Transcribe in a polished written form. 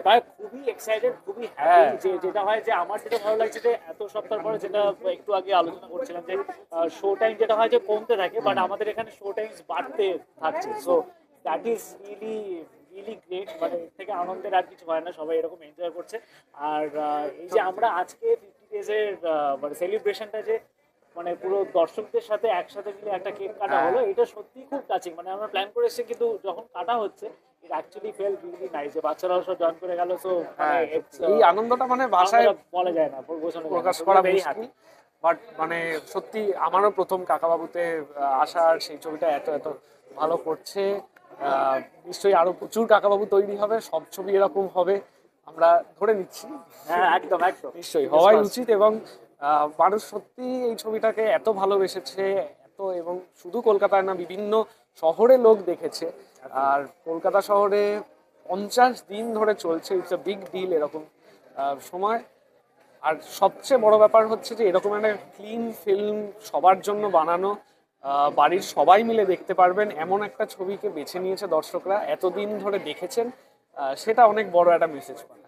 ভাই খুবই এক্সাইটেড, খুবই হ্যাপি। যে যেটা হয় যে আমার যেটা ভালো লাগছে যে এত সপ্তাহ পরে, যেটা একটু আগে আলোচনা করছিলাম যে শো টাইম যেটা হয় যে কমতে থাকে, বাট আমাদের এখানে শো টাইমস বাড়তে থাকছে। So that is really really great. মানে এর থেকে আনন্দের আর কিছু হয় না, সবাই এরকম এনজয় করছে। আর এই যে আমরা আজকে 50 ডেজের মানে সেলিব্রেশনটা যে মানে পুরো দর্শকদের সাথে একসাথে মিলে একটা কেক কাটা হলো, এটা সত্যি খুব টাচিং। মানে আমরা প্ল্যান করে এসেছি, কিন্তু যখন কাটা হচ্ছে it actually fail really nice, যে বাচ্চারাও সব জয়েন করে গেল। সো মানে এই আনন্দটা মানে ভাষায় বলা যায় না, বোঝানো যায় না। প্রকাশ So we করা are very মুশকিল। happy. বাট মানে সত্যি আমারও প্রথম কাকাবাবুতে আসা, আর সেই ছবিটা এত এত ভালো করছে। নিশ্চয়ই আরো প্রচুর কাকাবাবু তৈরি হবে, সব ছবি এরকম হবে আমরা ধরে নিচ্ছি। হ্যাঁ, একদম একদম নিশ্চয়ই হওয়াই উচিত। এবং মানুষ সত্যি এই ছবিটাকে এত ভালোবেসেছে, এত, এবং শুধু কলকাতায় না, বিভিন্ন শহরে লোক দেখেছে। আর কলকাতা শহরে 50 দিন ধরে চলছে, ইটস আ বিগ ডিল এরকম সময়। আর সবচেয়ে বড় ব্যাপার হচ্ছে যে এরকম একটা ক্লিন ফিল্ম, সবার জন্য বানানো, বাড়ির সবাই মিলে দেখতে পারবেন এমন একটা ছবিকে বেছে নিয়েছে দর্শকরা, এতদিন ধরে দেখেছেন, সেটা অনেক বড় একটা মেসেজ পায়।